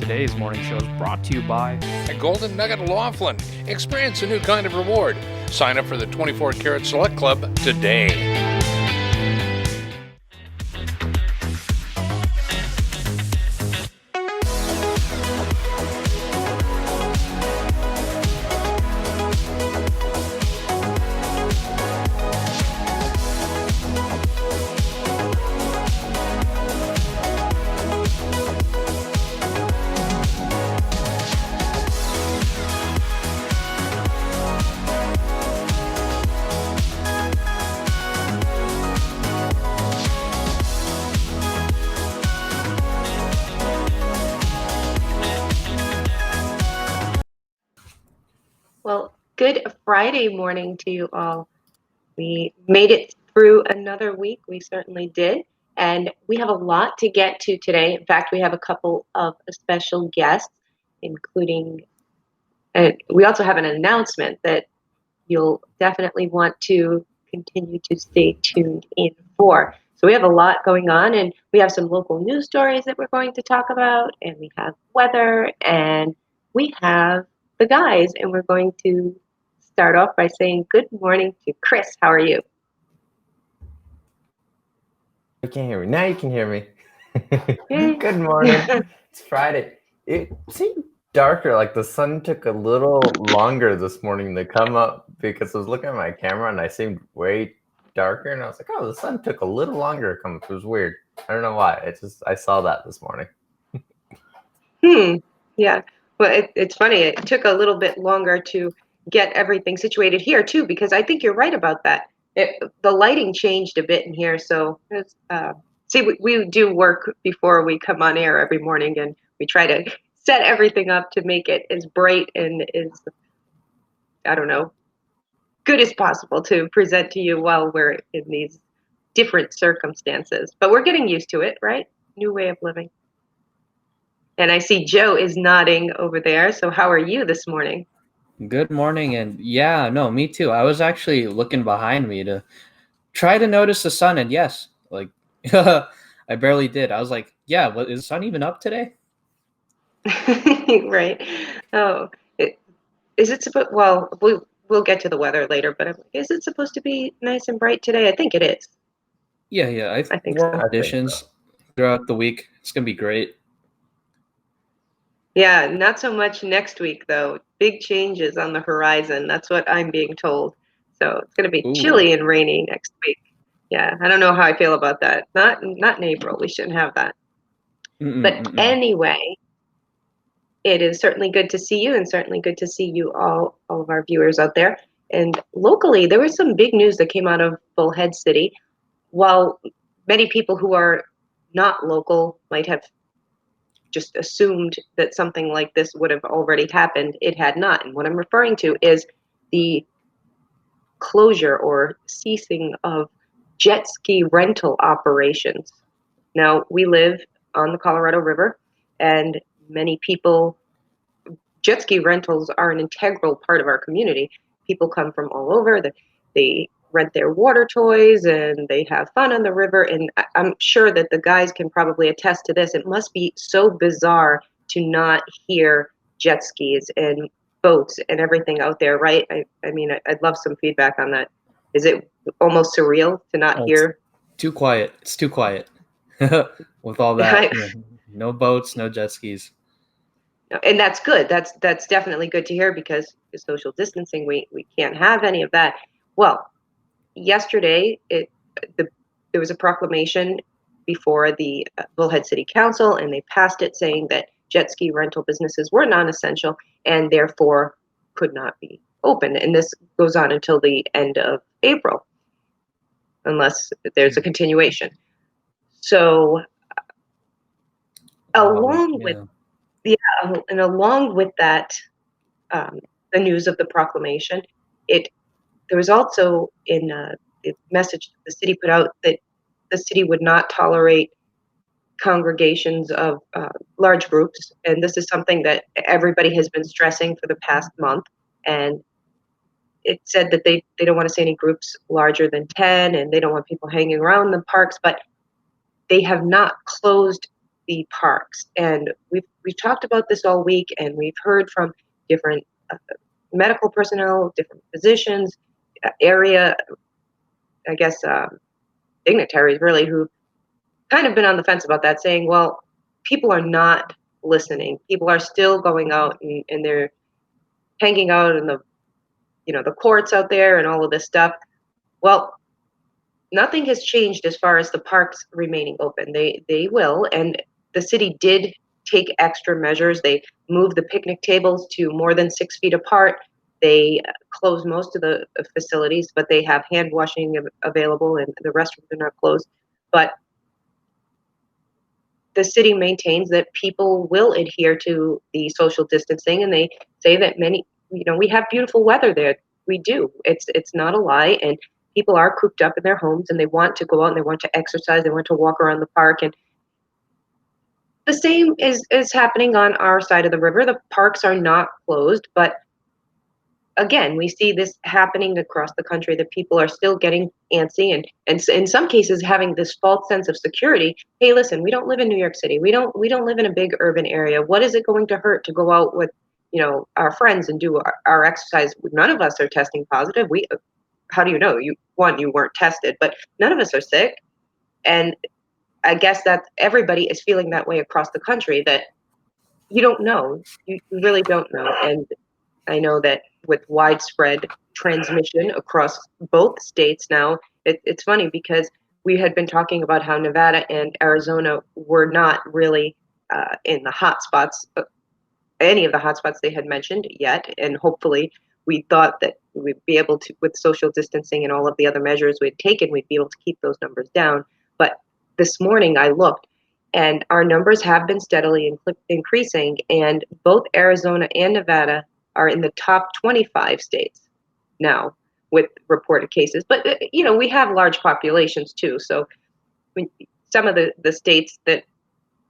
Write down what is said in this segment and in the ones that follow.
Today's morning show is brought to you by A Golden Nugget Laughlin. Experience a new kind of reward. Sign up for the 24 Karat Select Club today. Well, good Friday morning to you all. We made it through another week. We certainly did. And we have a lot to get to today. In fact, we have a couple of special guests, including, we also have an announcement that you'll definitely want to continue to stay tuned in for. So we have a lot going on, and we have some local news stories that we're going to talk about, and we have weather, and we have the guys, and we're going to start off by saying good morning to Chris. How are you? You can't hear me. Now you can hear me. Good morning. It's Friday. It seemed darker, like the sun took a little longer this morning to come up because I was looking at my camera and I seemed way darker, and I was like, oh, the sun took a little longer to come up. It was weird. I don't know why. I saw that this morning. Yeah. Well, it's funny. It took a little bit longer to get everything situated here too, because I think you're right about that. The lighting changed a bit in here, so we do work before we come on air every morning, and we try to set everything up to make it as bright and as, I don't know, good as possible to present to you while we're in these different circumstances. But we're getting used to it, right? New way of living. And I see Joe is nodding over there. So how are you this morning? Good morning. And yeah, no, me too. I was actually looking behind me to try to notice the sun. And yes, like I barely did. I was like, yeah, is the sun even up today? Right. Oh, is it supposed? Well, we'll get to the weather later. But is it supposed to be nice and bright today? I think it is. Yeah. I think more so. conditions throughout the week. It's gonna be great. Yeah, not so much next week though. Big changes on the horizon. That's what I'm being told. So it's going to be chilly and rainy next week. Yeah, I don't know how I feel about that. Not in April. We shouldn't have that. But anyway, it is certainly good to see you, and certainly good to see you all of our viewers out there. And locally, there was some big news that came out of Bullhead City. While many people who are not local might have just assumed that something like this would have already happened, it had not. And what I'm referring to is the closure or ceasing of jet ski rental operations. Now, we live on the Colorado River, and many people, jet ski rentals are an integral part of our community. People come from all over. They rent their water toys and they have fun on the river. And I'm sure that the guys can probably attest to this. It must be so bizarre to not hear jet skis and boats and everything out there, right? I mean, I'd love some feedback on that. Is it almost surreal to not hear? Too quiet. It's too quiet with all that. No boats, no jet skis. And that's good. That's definitely good to hear, because social distancing, we can't have any of that. Well, yesterday, there was a proclamation before the Bullhead City Council, and they passed it saying that jet ski rental businesses were non-essential and therefore could not be open. And this goes on until the end of April, unless there's a continuation. So, along with that, the news of the proclamation, there was also in the message the city put out that the city would not tolerate congregations of large groups, and this is something that everybody has been stressing for the past month. And it said that they don't want to see any groups larger than 10, and they don't want people hanging around the parks, but they have not closed the parks. And we've talked about this all week, and we've heard from different medical personnel, different physicians, area, I guess, dignitaries really, who kind of been on the fence about that, saying, well, people are not listening. People are still going out and they're hanging out in the, the courts out there and all of this stuff. Well, nothing has changed as far as the parks remaining open. They will, and the city did take extra measures. They moved the picnic tables to more than 6 feet apart. They closed most of the facilities, but they have hand washing available, and the restrooms are not closed. But the city maintains that people will adhere to the social distancing, and they say that we have beautiful weather there. We do. It's not a lie, and people are cooped up in their homes, and they want to go out and they want to exercise. They want to walk around the park, and the same is happening on our side of the river. The parks are not closed, but again, we see this happening across the country, that people are still getting antsy and in some cases having this false sense of security. Hey, listen, we don't live in New York City. We don't live in a big urban area. What is it going to hurt to go out with, our friends and do our exercise? None of us are testing positive. How do you know? You weren't tested, but none of us are sick. And I guess that everybody is feeling that way across the country, that you don't know. You really don't know. And I know that with widespread transmission across both states now, it's funny because we had been talking about how Nevada and Arizona were not really in the hot spots, any of the hot spots they had mentioned yet. And hopefully we thought that we'd be able to, with social distancing and all of the other measures we'd taken, we'd be able to keep those numbers down. But this morning I looked, and our numbers have been steadily increasing, and both Arizona and Nevada are in the top 25 states now with reported cases. But, we have large populations too. So some of the states that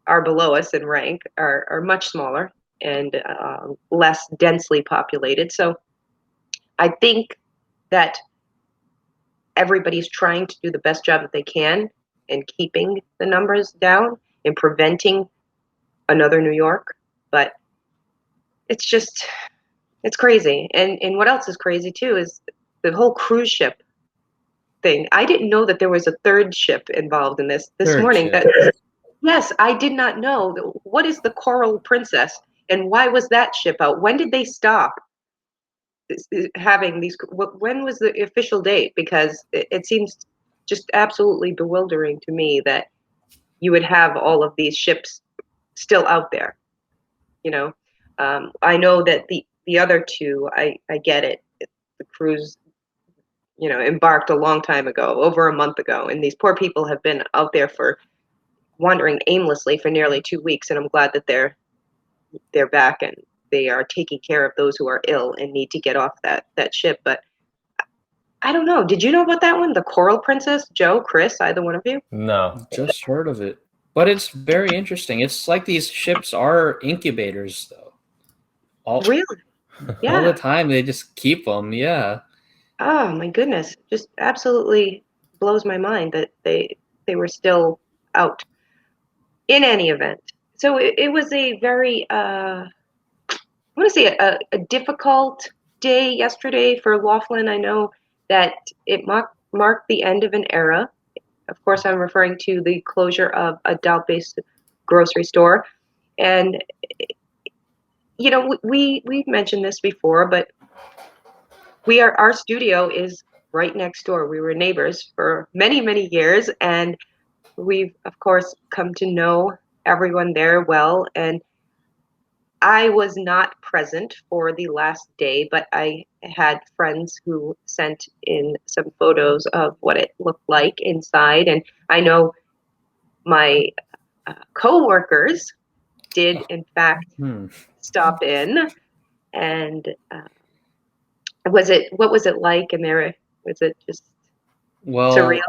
are below us in rank are much smaller and less densely populated. So I think that everybody's trying to do the best job that they can in keeping the numbers down and preventing another New York. But it's crazy. And what else is crazy too is the whole cruise ship thing. I didn't know that there was a third ship involved in this morning. Yes, I did not know. What is the Coral Princess, and why was that ship out? When did they stop having these? When was the official date? Because it seems just absolutely bewildering to me that you would have all of these ships still out there. I know that the other two, I get it. The cruise, embarked a long time ago, over a month ago, and these poor people have been out there for wandering aimlessly for nearly 2 weeks. And I'm glad that they're back and they are taking care of those who are ill and need to get off that ship. But I don't know. Did you know about that one? The Coral Princess? Joe, Chris, either one of you? No. Just heard of it. But it's very interesting. It's like these ships are incubators, though. Really? Yeah. All the time, they just keep them. Yeah. Oh my goodness! Just absolutely blows my mind that they were still out. In any event, so it was a very I want to say a difficult day yesterday for Laughlin. I know that it marked the end of an era. Of course, I'm referring to the closure of a Dallas-based grocery store, and we've mentioned this before, but our studio is right next door. We were neighbors for many, many years, and we've of course come to know everyone there well. And I was not present for the last day, but I had friends who sent in some photos of what it looked like inside. And I know my co-workers did, in fact, stop in. And what was it like? And was it just surreal?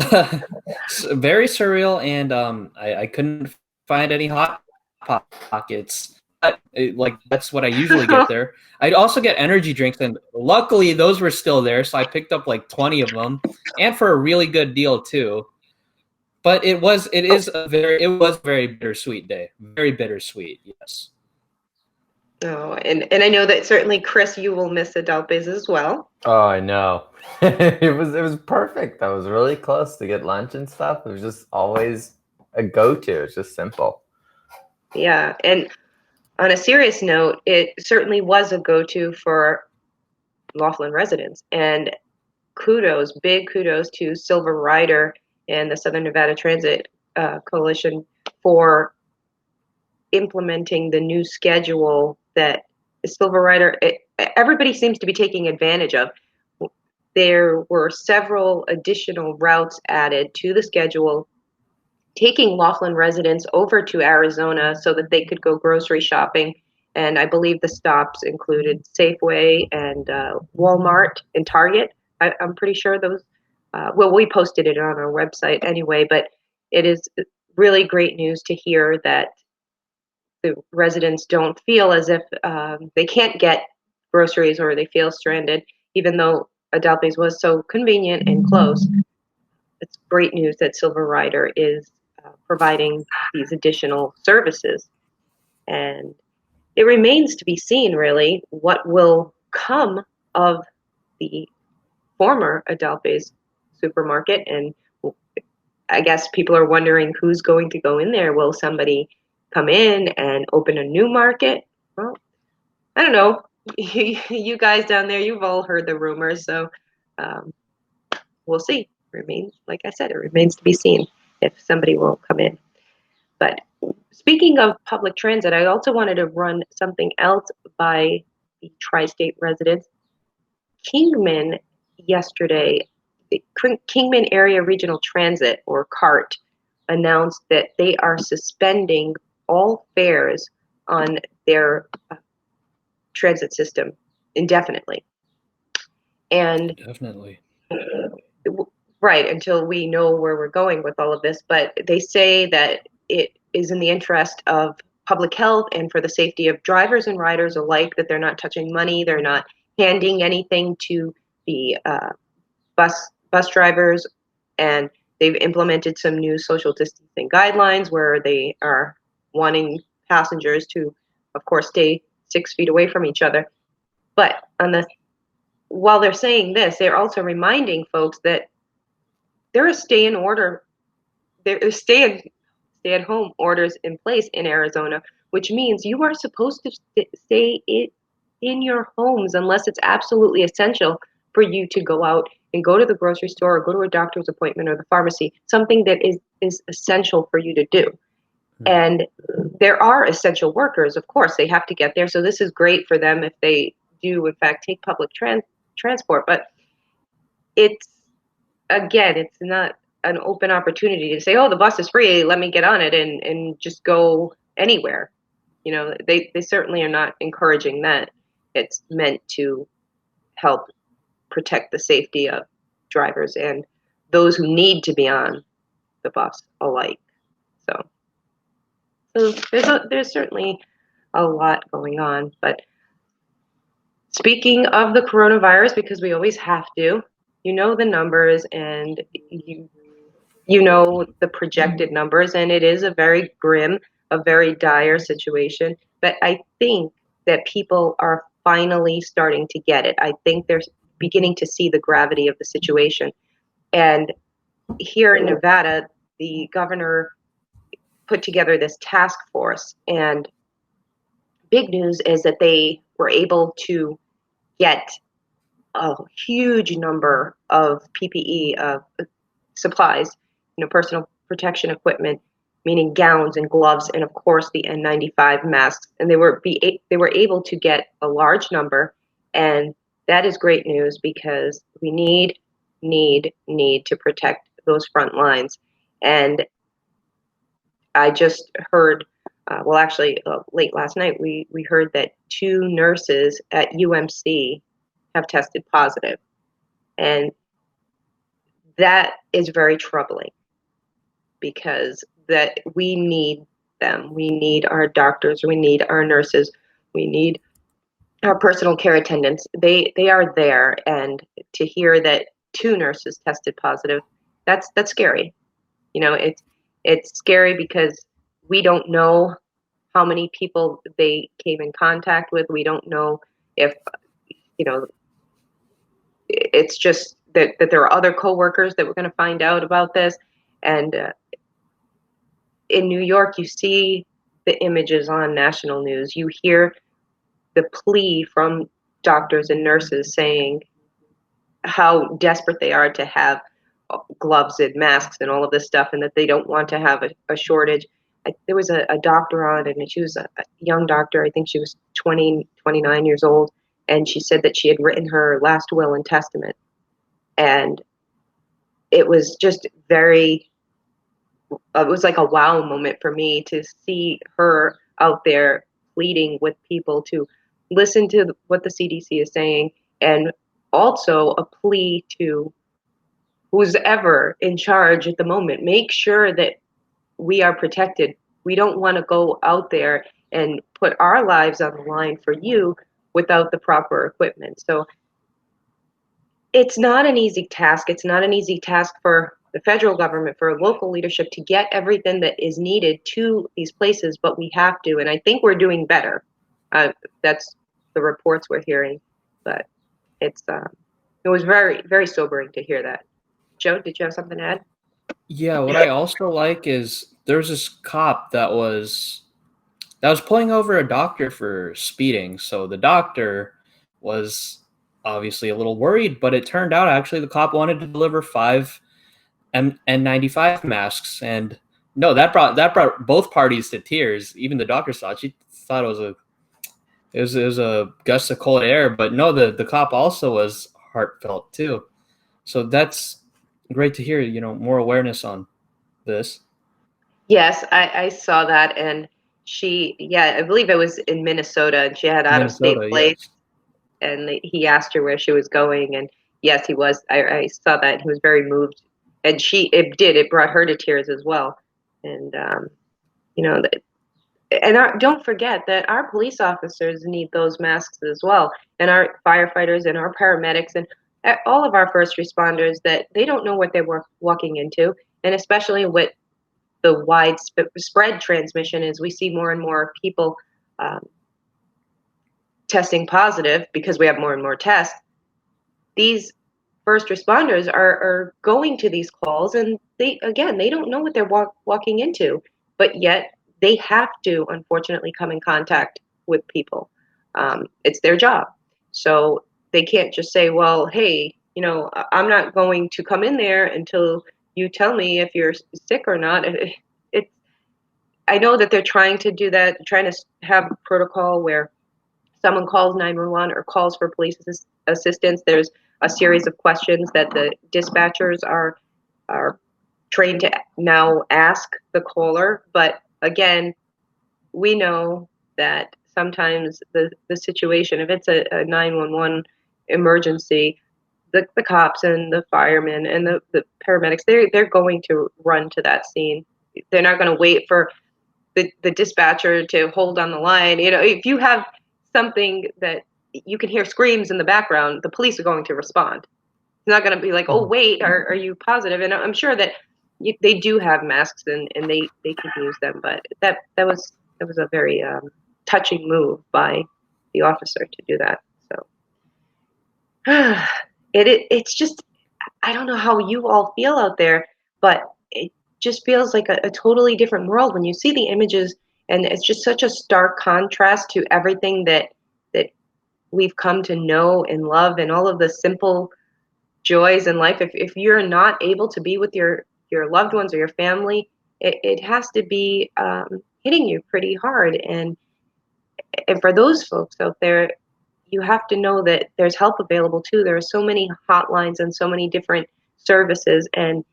Very surreal. And I couldn't find any hot pockets. But that's what I usually get there. I'd also get energy drinks, and luckily those were still there, so I picked up like 20 of them, and for a really good deal too. But it was a very bittersweet day. Very bittersweet, yes. Oh, and I know that certainly, Chris, you will miss Adalpes as well. Oh, I know. It was perfect. I was really close to get lunch and stuff. It was just always a go-to. It's just simple. Yeah, and on a serious note, it certainly was a go-to for Laughlin residents. And big kudos to Silver Rider and the Southern Nevada Transit Coalition for implementing the new schedule that Silver Rider, everybody seems to be taking advantage of. There were several additional routes added to the schedule, taking Laughlin residents over to Arizona so that they could go grocery shopping. And I believe the stops included Safeway and Walmart and Target. I'm pretty sure those, we posted it on our website anyway, but it is really great news to hear that the residents don't feel as if they can't get groceries or they feel stranded, even though Adalpes was so convenient and close. It's great news that Silver Rider is providing these additional services. And it remains to be seen, really, what will come of the former Adalpes supermarket. And I guess people are wondering who's going to go in there. Will somebody come in and open a new market? Well, I don't know. You guys down there, you've all heard the rumors, so we'll see. Like I said, it remains to be seen if somebody will come in. But speaking of public transit, I also wanted to run something else by the tri-state residents. Kingman yesterday, the Kingman Area Regional Transit, or CART, announced that they are suspending all fares on their transit system indefinitely. And Definitely. right, until we know where we're going with all of this. But they say that it is in the interest of public health and for the safety of drivers and riders alike, that they're not touching money, they're not handing anything to the bus drivers, and they've implemented some new social distancing guidelines where they are wanting passengers to, of course, stay 6 feet away from each other. But while they're saying this, they're also reminding folks that there are stay at home orders in place in Arizona, which means you are supposed to stay in your homes unless it's absolutely essential for you to go out and go to the grocery store or go to a doctor's appointment or the pharmacy, something that is essential for you to do. And there are essential workers, of course, they have to get there. So this is great for them if they do, in fact, take public transport. But it's not an open opportunity to say, oh, the bus is free, let me get on it and just go anywhere. They certainly are not encouraging that. It's meant to help protect the safety of drivers and those who need to be on the bus alike. So there's certainly a lot going on. But speaking of the coronavirus, because we always have to, the numbers and you know the projected numbers, and it is a very grim, a very dire situation. But I think that people are finally starting to get it. I think they're beginning to see the gravity of the situation. And here in Nevada, the governor put together this task force, and big news is that they were able to get a huge number of PPE supplies, personal protection equipment, meaning gowns and gloves, and of course the N95 masks. And they were able to get a large number, and that is great news because we need to protect those front lines. And I just heard, late last night, we heard that 2 nurses at UMC have tested positive. And that is very troubling because that we need them. We need our doctors, we need our nurses, we need our personal care attendants. They are there, and to hear that 2 nurses tested positive, that's scary. You know, it's scary because we don't know how many people they came in contact with. We don't know if, you know, it's just that there are other coworkers that we're going to find out about this. And in New York, you see the images on national news. You hear the plea from doctors and nurses saying how desperate they are to have gloves and masks and all of this stuff, and that they don't want to have a shortage. There was a doctor on, and she was a young doctor. I think she was 20, 29 years old, and she said that she had written her last will and testament. And it was just very, it was like a wow moment for me to see her out there pleading with people to listen to what the CDC is saying, and also a plea to who's ever in charge at the moment, make sure that we are protected. We don't want to go out there and put our lives on the line for you without the proper equipment. So it's not an easy task. It's not an easy task for the federal government, for local leadership to get everything that is needed to these places, but we have to. And I think we're doing better. That's the reports we're hearing. But it was very, very sobering to hear that. Joe, did you have something to add? Yeah, what I also like is there's this cop that was pulling over a doctor for speeding. So the doctor was obviously a little worried, but it turned out actually the cop wanted to deliver 5 N95 masks, and no, that brought both parties to tears. Even the doctor saw it. She thought it was a gust of cold air, but no, the cop also was heartfelt too. So that's great to hear. You know, more awareness on this. Yes, I saw that, and I believe it was in Minnesota, and she had out of state Minnesota, plates, yes. and he asked her where she was going, and yes, he was. I saw that. He was very moved, and it brought her to tears as well. And you know, don't forget that our police officers need those masks as well, and our firefighters and our paramedics and all of our first responders, that they don't know what they're walking into, and especially with the widespread transmission, as we see more and more people testing positive because we have more and more tests. These first responders are going to these calls, and they don't know what they're walking into, but yet they have to unfortunately come in contact with people. It's their job, so they can't just say, well, hey, you know, I'm not going to come in there until you tell me if you're sick or not. I know that they're trying to do that, trying to have a protocol where someone calls 911 or calls for police assistance. There's a series of questions that the dispatchers are trained to now ask the caller. But again, we know that sometimes the situation, if it's a 911 emergency, the cops and the firemen and the paramedics, they're going to run to that scene. They're not going to wait for the dispatcher to hold on the line. You know, if you have something that you can hear screams in the background, the police are going to respond. It's not going to be like, oh, wait, are you positive? And I'm sure that they do have masks and they can use them. But that was a very touching move by the officer to do that. So it's just, I don't know how you all feel out there, but it just feels like a totally different world when you see the images, and it's just such a stark contrast to everything that we've come to know and love, and all of the simple joys in life. If you're not able to be with your loved ones or your family, it has to be hitting you pretty hard. And for those folks out there, you have to know that there's help available too. There are so many hotlines and so many different services, and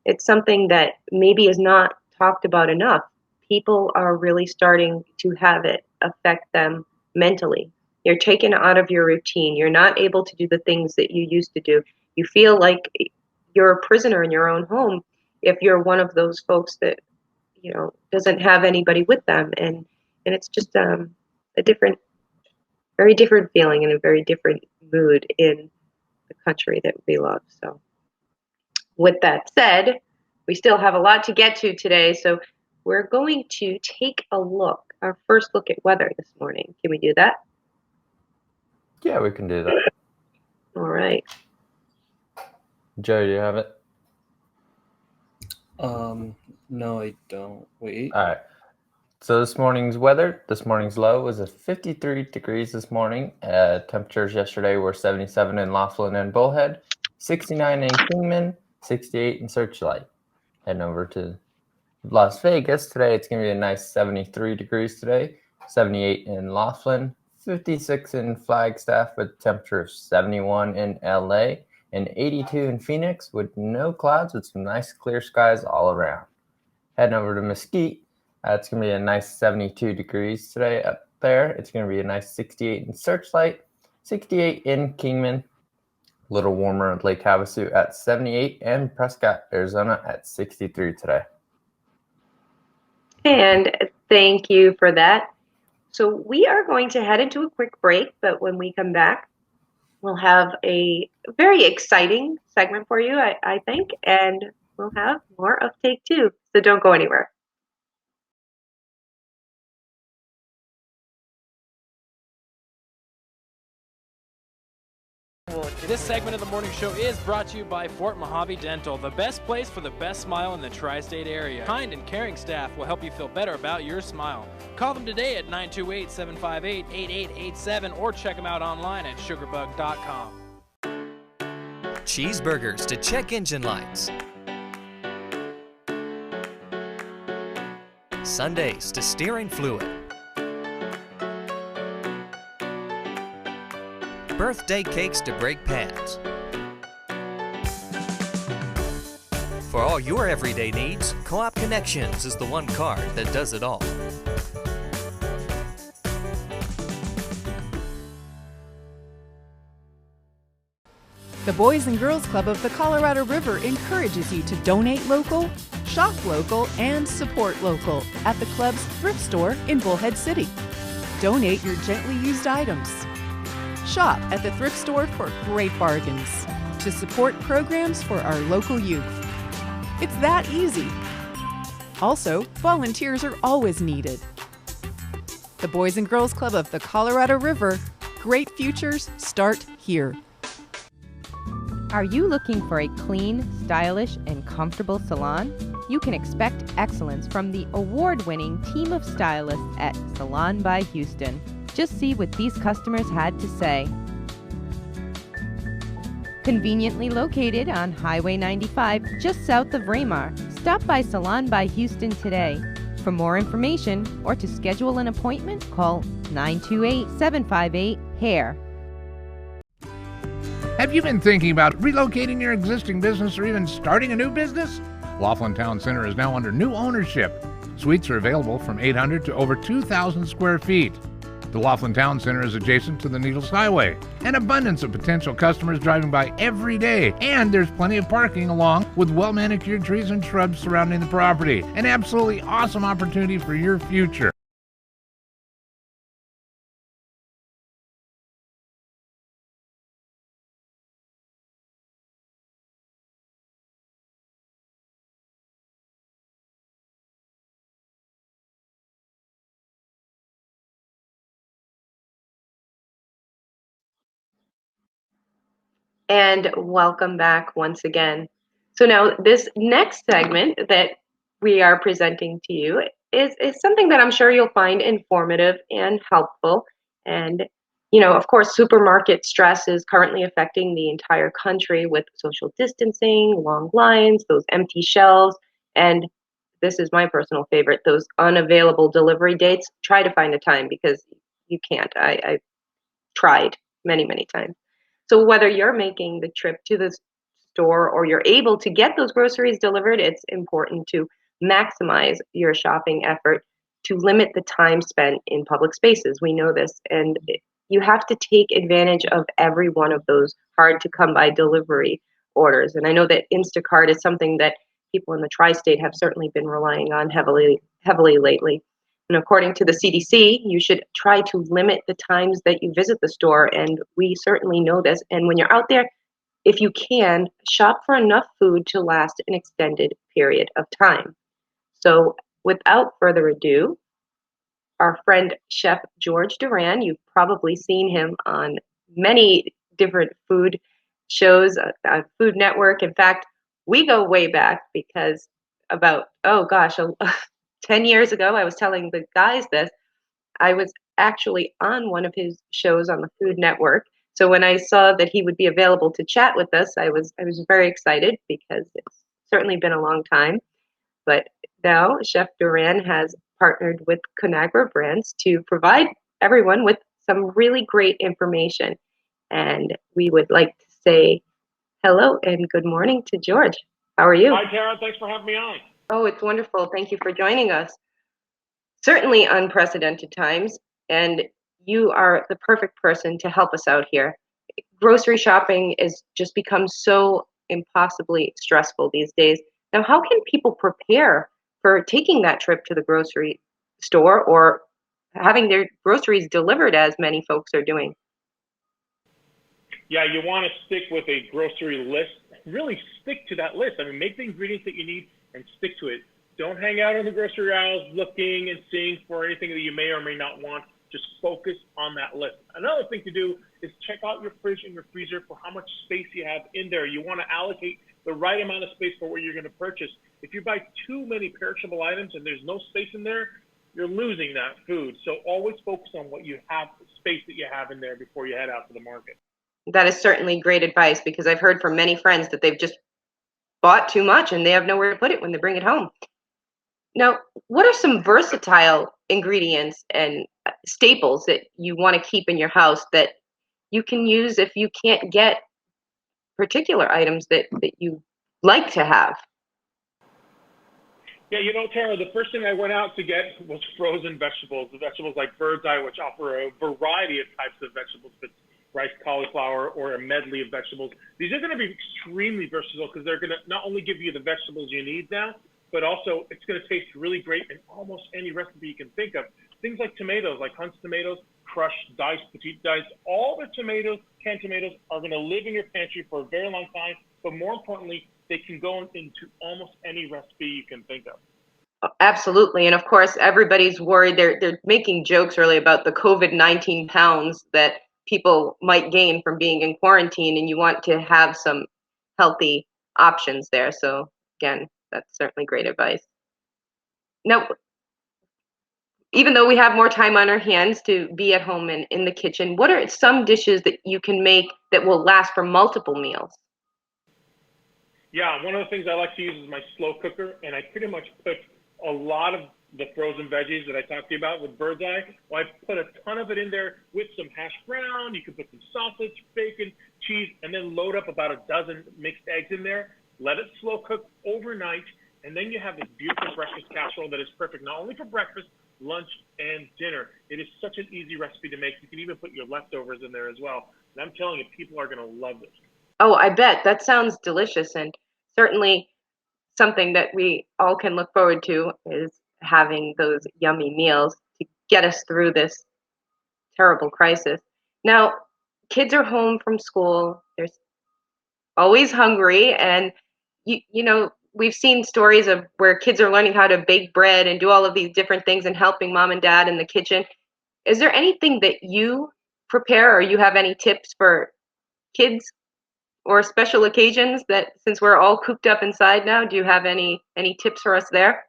it's something that maybe is not talked about enough. People are really starting to have it affect them mentally. You're taken out of your routine. You're not able to do the things that you used to do. You feel like you're a prisoner in your own home if you're one of those folks that, you know, doesn't have anybody with them. And it's just a different, very different feeling and a very different mood in the country that we love. So with that said, we still have a lot to get to today, so we're going to take a look, our first look at weather this morning. Can we do that? Yeah, we can do that. All right. Joe, do you have it? No, I don't. Wait. All right. So this morning's weather, this morning's low was a 53 degrees this morning. Temperatures yesterday were 77 in Laughlin and Bullhead, 69 in Kingman, 68 in Searchlight. Heading over to Las Vegas today, it's going to be a nice 73 degrees today, 78 in Laughlin, 56 in Flagstaff with temperature of 71 in LA, and 82 in Phoenix with no clouds with some nice clear skies all around. Heading over to Mesquite, it's going to be a nice 72 degrees today up there. It's going to be a nice 68 in Searchlight, 68 in Kingman, a little warmer at Lake Havasu at 78, and Prescott, Arizona at 63 today. And thank you for that. So we are going to head into a quick break, but when we come back, we'll have a very exciting segment for you, I think, and we'll have more of Take Two. So don't go anywhere. This segment of the morning show is brought to you by Fort Mojave Dental, the best place for the best smile in the tri-state area. Kind and caring staff will help you feel better about your smile. Call them today at 928-758-8887 or check them out online at sugarbug.com. Cheeseburgers to check engine lights. Sundays to steering fluid. Birthday cakes to break pans. For all your everyday needs, Co-op Connections is the one card that does it all. The Boys and Girls Club of the Colorado River encourages you to donate local, shop local, and support local at the club's thrift store in Bullhead City. Donate your gently used items. Shop at the thrift store for great bargains to support programs for our local youth. It's that easy. Also, volunteers are always needed. The Boys and Girls Club of the Colorado River. Great futures start here. Are you looking for a clean, stylish, and comfortable salon? You can expect excellence from the award-winning team of stylists at Salon by Houston. Just see what these customers had to say. Conveniently located on Highway 95, just south of Raymar, stop by Salon by Houston today. For more information or to schedule an appointment, call 928-758-HAIR. Have you been thinking about relocating your existing business or even starting a new business? Laughlin Town Center is now under new ownership. Suites are available from 800 to over 2,000 square feet. The Laughlin Town Center is adjacent to the Needles Highway. An abundance of potential customers driving by every day, and there's plenty of parking along with well-manicured trees and shrubs surrounding the property. An absolutely awesome opportunity for your future. And welcome back once again. So now this next segment that we are presenting to you is something that I'm sure you'll find informative and helpful. And, you know, of course, supermarket stress is currently affecting the entire country with social distancing, long lines, those empty shelves, and this is my personal favorite, those unavailable delivery dates. Try to find a time because you can't. I've tried many, many times. So whether you're making the trip to the store or you're able to get those groceries delivered, it's important to maximize your shopping effort to limit the time spent in public spaces. We know this, and you have to take advantage of every one of those hard to come by delivery orders. And I know that Instacart is something that people in the tri-state have certainly been relying on heavily lately. And according to the CDC, you should try to limit the times that you visit the store. And we certainly know this. And when you're out there, if you can, shop for enough food to last an extended period of time. So without further ado, our friend Chef George Duran, you've probably seen him on many different food shows on Food Network. In fact, we go way back because about, 10 years ago, I was telling the guys this, I was actually on one of his shows on the Food Network. So when I saw that he would be available to chat with us, I was very excited because it's certainly been a long time. But now Chef Duran has partnered with Conagra Brands to provide everyone with some really great information. And we would like to say hello and good morning to George. How are you? Hi, Tara. Thanks for having me on. Oh, it's wonderful. Thank you for joining us. Certainly unprecedented times, and you are the perfect person to help us out here. Grocery shopping is just become so impossibly stressful these days. Now, how can people prepare for taking that trip to the grocery store or having their groceries delivered as many folks are doing? Yeah, you want to stick with a grocery list. Really stick to that list. I mean, make the ingredients that you need and stick to it. Don't hang out in the grocery aisles looking and seeing for anything that you may or may not want. Just focus on that list. Another thing to do is check out your fridge and your freezer for how much space you have in there. You want to allocate the right amount of space for what you're going to purchase. If you buy too many perishable items and there's no space in there, you're losing that food. So always focus on what you have, the space that you have in there before you head out to the market. That is certainly great advice because I've heard from many friends that they've just bought too much and they have nowhere to put it when they bring it home. Now, what are some versatile ingredients and staples that you want to keep in your house that you can use if you can't get particular items that you like to have? Yeah, Tara, the first thing I went out to get was frozen vegetables. The vegetables like bird's eye, which offer a variety of types of vegetables, but rice, cauliflower, or a medley of vegetables. These are going to be extremely versatile because they're going to not only give you the vegetables you need now, but also it's going to taste really great in almost any recipe you can think of. Things like tomatoes, like Hunt's tomatoes, crushed, diced, petite diced, all the tomatoes, canned tomatoes, are going to live in your pantry for a very long time, but more importantly, they can go into almost any recipe you can think of. Absolutely. And of course, everybody's worried. They're making jokes really about the COVID-19 pounds that people might gain from being in quarantine, and you want to have some healthy options there. So again, that's certainly great advice. Now, even though we have more time on our hands to be at home and in the kitchen, what are some dishes that you can make that will last for multiple meals? Yeah, one of the things I like to use is my slow cooker, and I pretty much put a lot of the frozen veggies that I talked to you about with bird's eye. Well, I put a ton of it in there with some hash brown. You can put some sausage, bacon, cheese, and then load up about a dozen mixed eggs in there. Let it slow cook overnight, and then you have this beautiful breakfast casserole that is perfect not only for breakfast, lunch, and dinner. It is such an easy recipe to make. You can even put your leftovers in there as well. And I'm telling you, people are going to love this. Oh, I bet. That sounds delicious, and certainly something that we all can look forward to is having those yummy meals to get us through this terrible crisis. Now, kids are home from school. They're always hungry, and we've seen stories of where kids are learning how to bake bread and do all of these different things and helping mom and dad in the kitchen. Is there anything that you prepare or you have any tips for kids or special occasions that, since we're all cooped up inside now, do you have any tips for us there?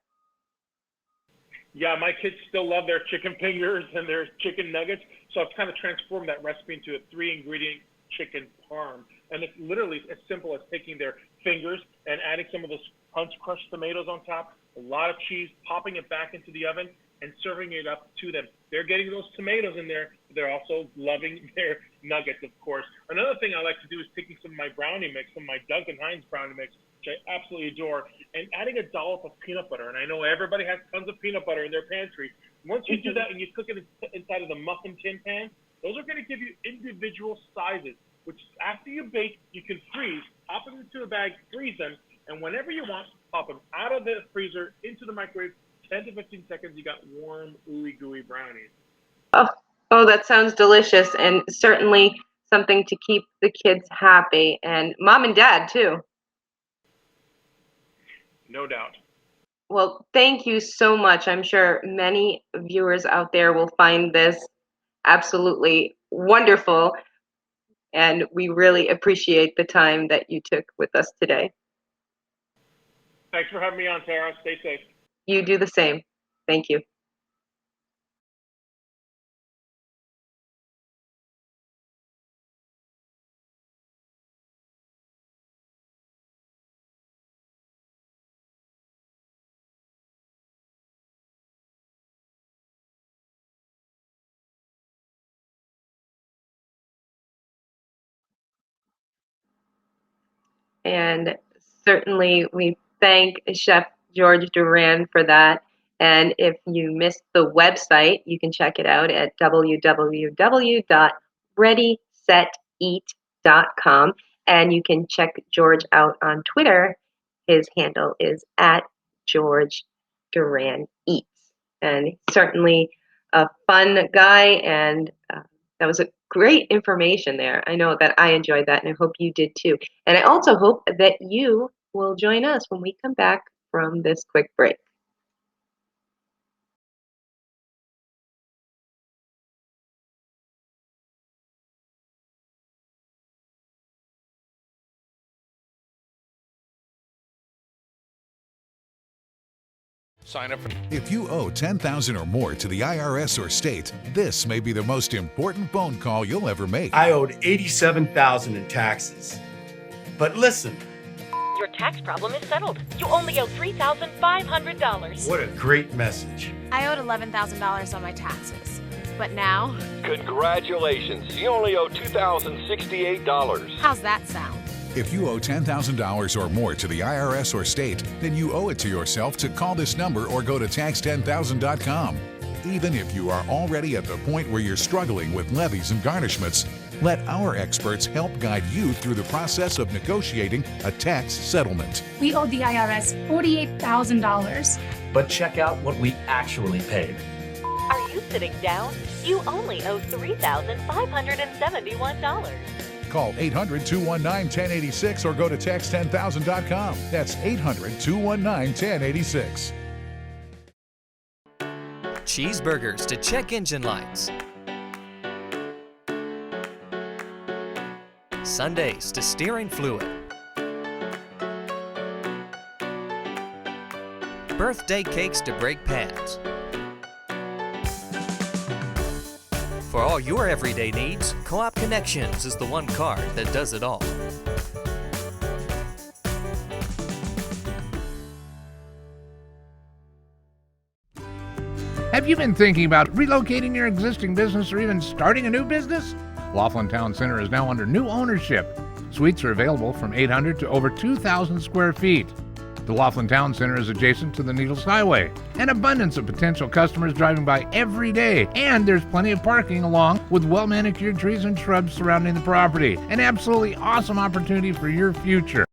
Yeah, my kids still love their chicken fingers and their chicken nuggets. So I've kind of transformed that recipe into a 3-ingredient chicken parm. And it's literally as simple as taking their fingers and adding some of those Hunt's crushed tomatoes on top, a lot of cheese, popping it back into the oven, and serving it up to them. They're getting those tomatoes in there, but they're also loving their nuggets, of course. Another thing I like to do is taking some of my brownie mix, some of my Duncan Hines brownie mix, which I absolutely adore, and adding a dollop of peanut butter. And I know everybody has tons of peanut butter in their pantry. Once you do that and you cook it inside of the muffin tin pan, those are going to give you individual sizes, which after you bake, you can freeze, pop them into a bag, freeze them, and whenever you want, pop them out of the freezer into the microwave. 10 to 15 seconds, you got warm, ooey gooey brownies. Oh, that sounds delicious, and certainly something to keep the kids happy, and mom and dad too. no doubt. Well, thank you so much. I'm sure many viewers out there will find this absolutely wonderful, and we really appreciate the time that you took with us today. Thanks for having me on, Tara. Stay safe. You do the same. Thank you. And certainly we thank Chef George Duran for that. And if you missed the website, you can check it out at www.readyseteat.com. And you can check George out on Twitter. His handle is at George Duran Eats. And certainly a fun guy, and that was a great information there. I know that I enjoyed that, and I hope you did too. And I also hope that you will join us when we come back from this quick break. Sign up for. If you owe $10,000 or more to the IRS or state, this may be the most important phone call you'll ever make. I owed $87,000 in taxes. But listen. Your tax problem is settled. You only owe $3,500. What a great message. I owed $11,000 on my taxes. But now... Congratulations. You only owe $2,068. How's that sound? If you owe $10,000 or more to the IRS or state, then you owe it to yourself to call this number or go to tax10000.com. Even if you are already at the point where you're struggling with levies and garnishments, let our experts help guide you through the process of negotiating a tax settlement. We owed the IRS $48,000. But check out what we actually paid. Are you sitting down? You only owe $3,571. Call 800-219-1086 or go to tax10000.com. That's 800-219-1086. Cheeseburgers to check engine lights. Sundays to steering fluid. Birthday cakes to brake pads. For all your everyday needs, Co-op Connections is the one card that does it all. Have you been thinking about relocating your existing business or even starting a new business? Laughlin Town Center is now under new ownership. Suites are available from 800 to over 2,000 square feet. The Laughlin Town Center is adjacent to the Needles Highway. An abundance of potential customers driving by every day, and there's plenty of parking along with well-manicured trees and shrubs surrounding the property. An absolutely awesome opportunity for your future.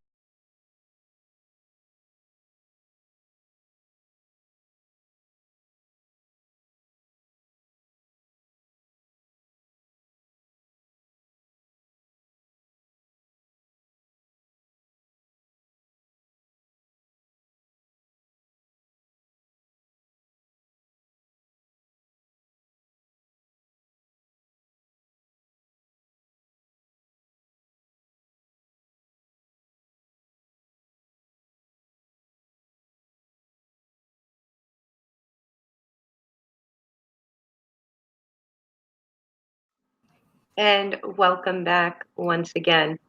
And welcome back once again.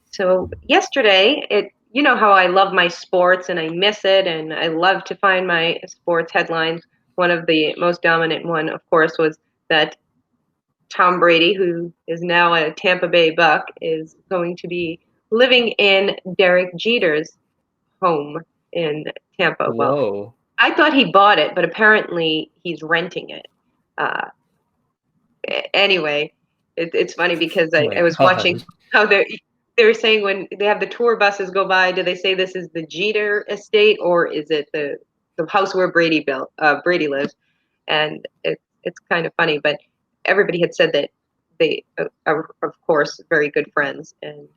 So yesterday, you know how I love my sports and I miss it, and I love to find my sports headlines. One of the most dominant one, of course, was that Tom Brady, who is now a Tampa Bay Buck, is going to be living in Derek Jeter's home in Tampa. Whoa. Well, I thought he bought it, but apparently he's renting it. Anyway, it's funny because I was watching how they were saying when they have the tour buses go by, do they say this is the Jeter estate or is it the house where Brady lives? And it's kind of funny, but everybody had said that they are, of course, very good friends. And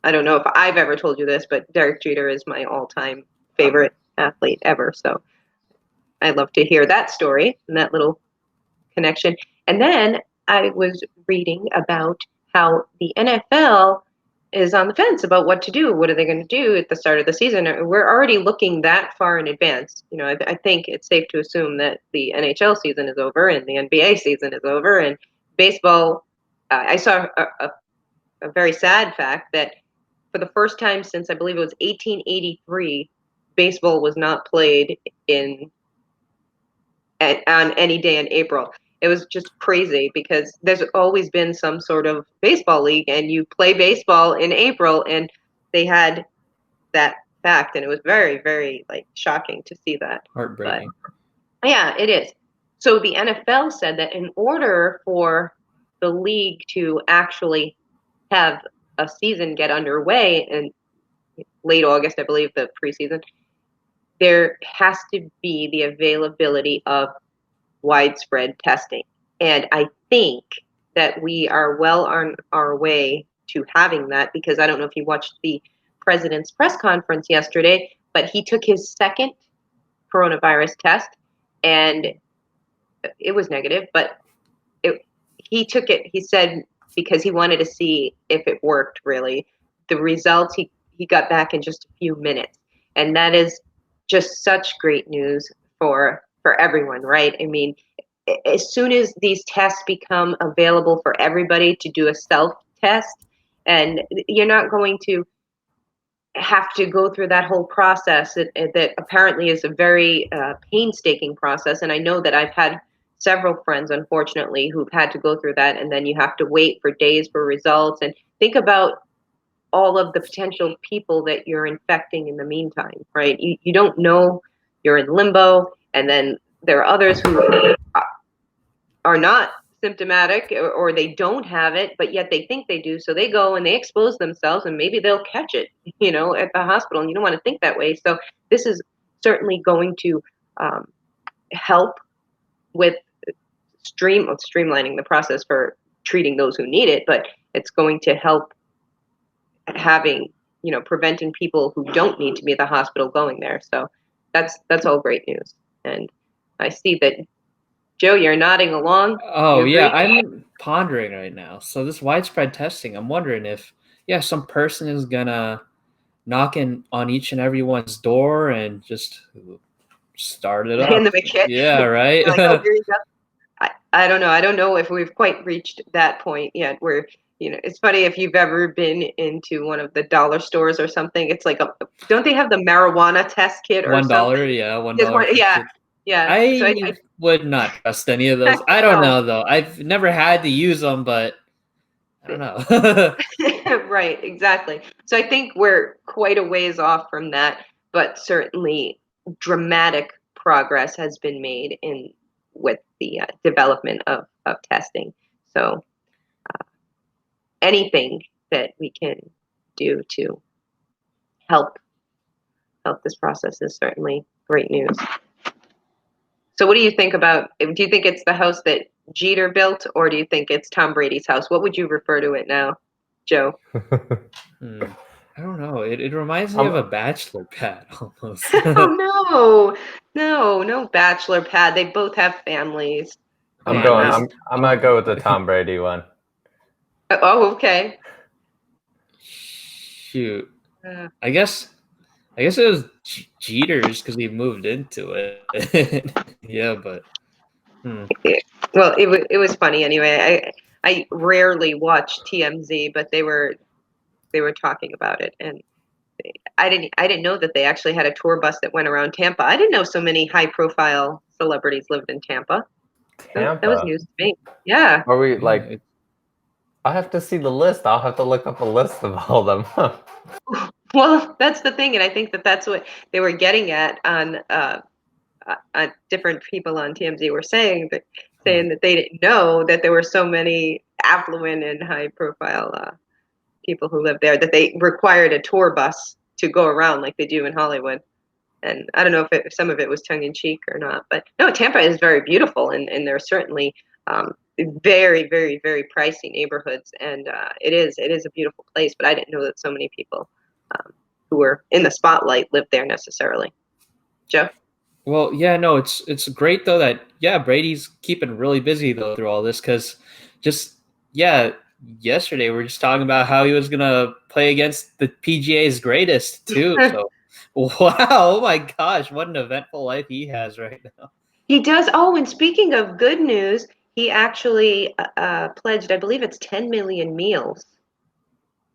I don't know if I've ever told you this, but Derek Jeter is my all-time favorite athlete ever. So I love to hear that story and that little connection. And then I was reading about how the NFL is on the fence about what to do. What are they going to do at the start of the season? We're already looking that far in advance. You know, I think it's safe to assume that the NHL season is over and the NBA season is over, and baseball. I saw a very sad fact that for the first time since I believe it was 1883, baseball was not played on any day in April. It was just crazy because there's always been some sort of baseball league, and you play baseball in April, and they had that fact, and it was very, very like shocking to see that. Heartbreaking. But, yeah, it is. So the NFL said that in order for the league to actually have a season get underway in late August, I believe, the preseason, there has to be the availability of widespread testing. And I think that we are well on our way to having that, because I don't know if you watched the president's press conference yesterday, but he took his second coronavirus test and it was negative, but he took it, he said, because he wanted to see if it worked really. The results he got back in just a few minutes. And that is just such great news for everyone, right? I mean, as soon as these tests become available for everybody to do a self-test, and you're not going to have to go through that whole process that apparently is a very painstaking process. And I know that I've had several friends, unfortunately, who've had to go through that, and then you have to wait for days for results. And think about all of the potential people that you're infecting in the meantime, right? You don't know, you're in limbo, and then there are others who are not symptomatic or they don't have it, but yet they think they do. So they go and they expose themselves, and maybe they'll catch it, you know, at the hospital. And you don't want to think that way. So this is certainly going to help with streamlining the process for treating those who need it, but it's going to help having, you know, preventing people who don't need to be at the hospital going there. So that's all great news. And I see that, Joe, you're nodding along. Oh, yeah, I'm pondering right now. So this widespread testing, I'm wondering if, some person is gonna knock on each and everyone's door and just start it up. Hand them a kit. Yeah, right? Like, oh, here you go. I don't know. I don't know if we've quite reached that point yet where, you know, it's funny if you've ever been into one of the dollar stores or something. It's like, don't they have the marijuana test kit or $1, something? yeah, $1. Yeah. I would not trust any of those. I don't know, though. I've never had to use them, but I don't know. Right, exactly. So I think we're quite a ways off from that, but certainly dramatic progress has been made with the development of testing. So anything that we can do to help this process is certainly great news. So what do you think about, do you think it's the house that Jeter built, or do you think it's Tom Brady's house? What would you refer to it now, Joe? I don't know. It reminds me of a bachelor pad almost. Oh no bachelor pad. They both have families. I'm gonna go with the Tom Brady one. Oh, okay. Shoot. I guess it was Jeter's because he moved into it. Yeah, but. Well, it was funny anyway. I rarely watch TMZ, but they were talking about it, and I didn't know that they actually had a tour bus that went around Tampa. I didn't know so many high profile celebrities lived in Tampa. That was news to me. Yeah. Are we like? I have to see the list. I'll have to look up a list of all of them. Well, that's the thing, and I think that's what they were getting at on different people on TMZ were saying that they didn't know that there were so many affluent and high profile people who lived there, that they required a tour bus to go around like they do in Hollywood. And I don't know if some of it was tongue in cheek or not, but no, Tampa is very beautiful, and there are certainly very, very, very pricey neighborhoods, and it is a beautiful place. But I didn't know that so many people who were in the spotlight lived there necessarily. Joe? Well, yeah, no, it's great though that Brady's keeping really busy though through all this because just yesterday we were just talking about how he was gonna play against the PGA's greatest too. So wow, oh my gosh, what an eventful life he has right now. He does. Oh, and speaking of good news, he actually pledged, I believe it's 10 million meals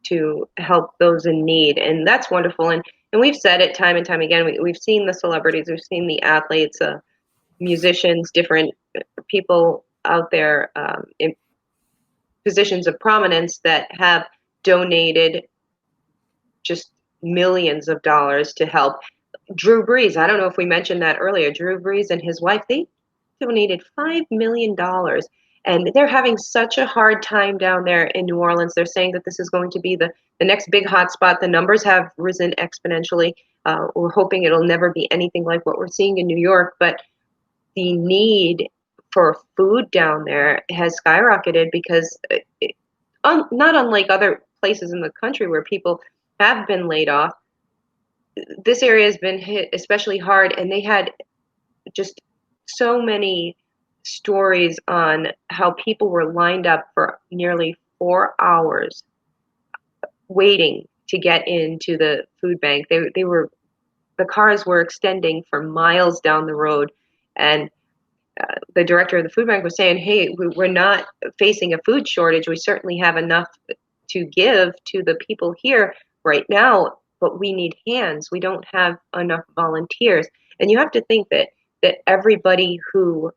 to help those in need, and that's wonderful. And we've said it time and time again. We've seen the celebrities, we've seen the athletes, musicians, different people out there in positions of prominence that have donated just millions of dollars to help. Drew Brees, I don't know if we mentioned that earlier. Drew Brees and his wife, they donated $5 million. And they're having such a hard time down there in New Orleans. They're saying that this is going to be the next big hotspot. The numbers have risen exponentially. We're hoping it'll never be anything like what we're seeing in New York. But the need for food down there has skyrocketed because not unlike other places in the country where people have been laid off, this area has been hit especially hard, and they had just so many stories on how people were lined up for nearly 4 hours waiting to get into the food bank. The cars were extending for miles down the road, and the director of the food bank was saying, hey, we're not facing a food shortage. We certainly have enough to give to the people here right now, but we need hands. We don't have enough volunteers. And you have to think that everybody who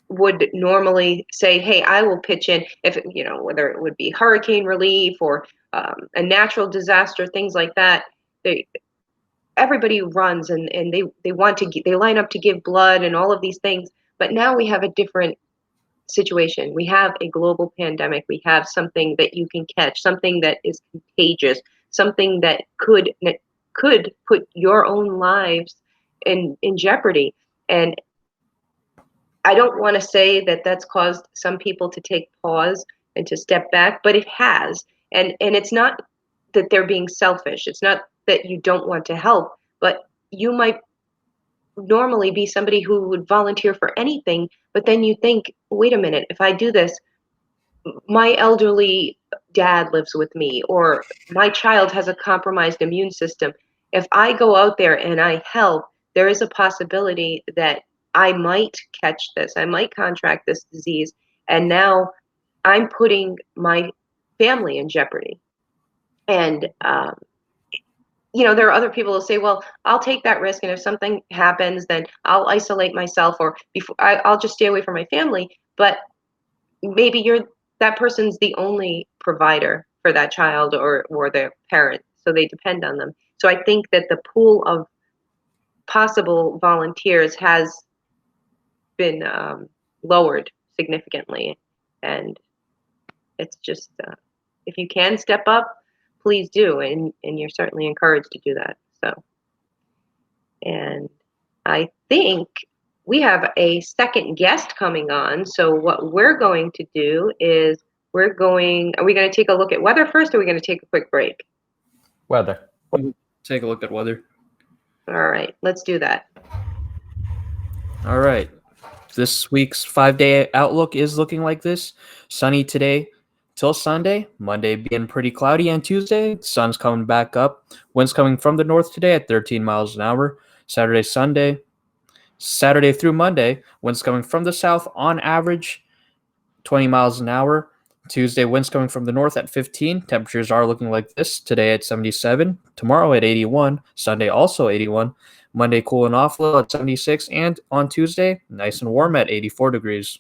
would normally say, hey, I will pitch in, if whether it would be hurricane relief or a natural disaster, things like that, everybody runs and they want to they line up to give blood and all of these things. But now we have a different situation. We have a global pandemic. We have something that you can catch, something that is contagious, something that could put your own lives in jeopardy. And I don't want to say that that's caused some people to take pause and to step back, but it has. And it's not that they're being selfish. It's not that you don't want to help, but you might normally be somebody who would volunteer for anything, but then you think, wait a minute, if I do this, my elderly dad lives with me, or my child has a compromised immune system. If I go out there and I help, there is a possibility that I might catch this, I might contract this disease, and now I'm putting my family in jeopardy. And there are other people who say, well, I'll take that risk, and if something happens, then I'll isolate myself, or I'll just stay away from my family. But maybe that person's the only provider for that child or their parent, so they depend on them. So I think that the pool of possible volunteers has been lowered significantly, and it's just if you can step up, please do, and you're certainly encouraged to do that. So, and I think we have a second guest coming on. So what we're going to do is are we going to take a look at weather first, or are we going to take a quick break? Weather. Take a look at weather. All right, let's do that. All right. This week's 5-day outlook is looking like this. Sunny today till Sunday. Monday being pretty cloudy, and Tuesday, sun's coming back up. Winds coming from the north today at 13 miles an hour. Saturday through Monday, winds coming from the south on average 20 miles an hour. Tuesday, winds coming from the north at 15. Temperatures are looking like this. Today at 77. Tomorrow at 81. Sunday also 81. Monday cooling off a little at 76. And on Tuesday, nice and warm at 84 degrees.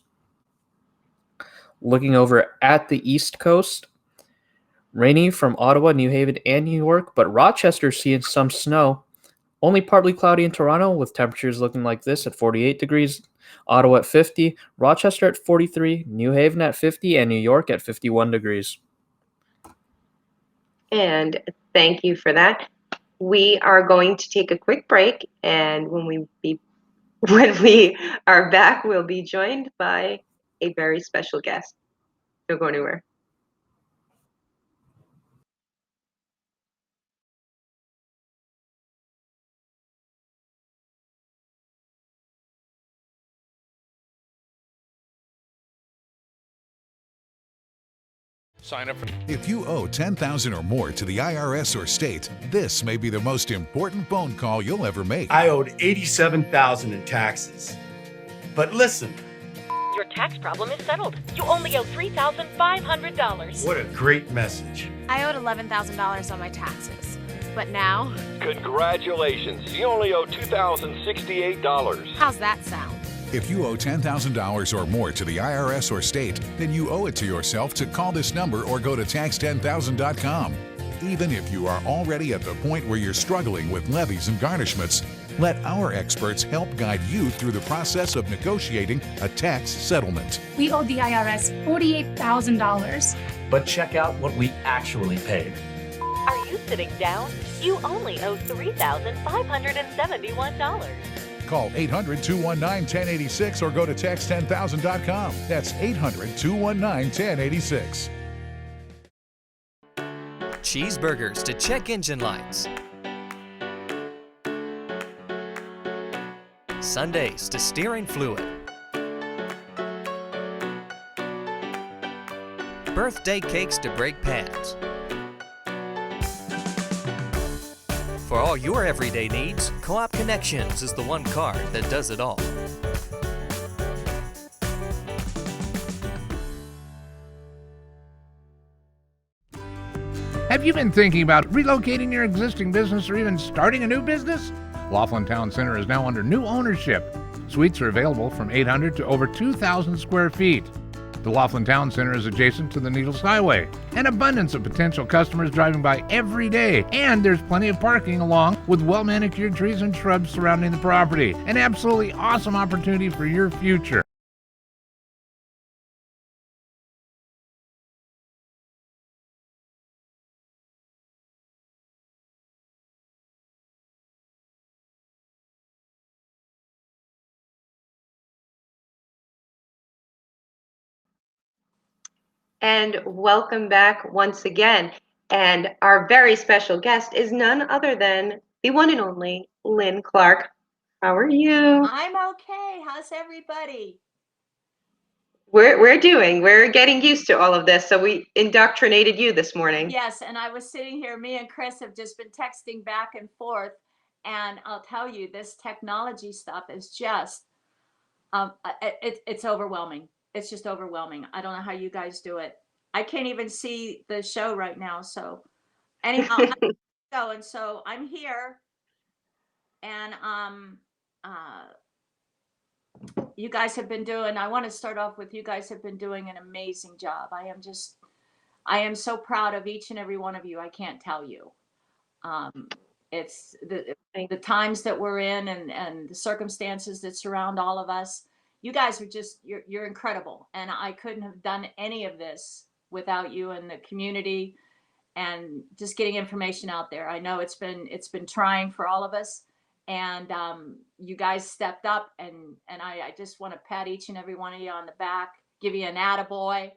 Looking over at the East Coast, rainy from Ottawa, New Haven, and New York, but Rochester seeing some snow. Only partly cloudy in Toronto, with temperatures looking like this at 48 degrees. Ottawa at 50, Rochester at 43, New Haven at 50, and New York at 51 degrees. And thank you for that. We are going to take a quick break, and when we are back, we'll be joined by a very special guest. Don't go anywhere. Sign up for. If you owe $10,000 or more to the IRS or state, this may be the most important phone call you'll ever make. I owed $87,000 in taxes. But listen. Your tax problem is settled. You only owe $3,500. What a great message. I owed $11,000 on my taxes. But now, Congratulations, you only owe $2,068. how's that sound? If you owe $10,000 or more to the IRS or state, then you owe it to yourself to call this number or go to tax10000.com. Even if you are already at the point where you're struggling with levies and garnishments, let our experts help guide you through the process of negotiating a tax settlement. We owed the IRS $48,000. But check out what we actually paid. Are you sitting down? You only owe $3,571. Call 800-219-1086 or go to tax10000.com. That's 800-219-1086. Cheeseburgers to check engine lights. Sundays to steering fluid. Birthday cakes to brake pads. For all your everyday needs, Co-op Connections is the one card that does it all. Have you been thinking about relocating your existing business or even starting a new business? Laughlin Town Center is now under new ownership. Suites are available from 800 to over 2,000 square feet. The Laughlin Town Center is adjacent to the Needles Highway. An abundance of potential customers driving by every day, and there's plenty of parking along with well-manicured trees and shrubs surrounding the property. An absolutely awesome opportunity for your future. And welcome back once again. And our very special guest is none other than the one and only Lynn Clark. How are you? I'm okay. How's everybody? We're getting used to all of this. So we indoctrinated you this morning. Yes, and I was sitting here, me and Chris have just been texting back and forth. And I'll tell you, this technology stuff is just, it's overwhelming. It's just overwhelming. I don't know how you guys do it. I can't even see the show right now. So anyhow, so I'm here, and you guys have been doing, I want to start off with, you guys have been doing an amazing job. I am so proud of each and every one of you. I can't tell you. It's the times that we're in and the circumstances that surround all of us. You guys are just, you're incredible. And I couldn't have done any of this without you and the community and just getting information out there. I know it's been trying for all of us, and you guys stepped up, and I just want to pat each and every one of you on the back, give you an attaboy.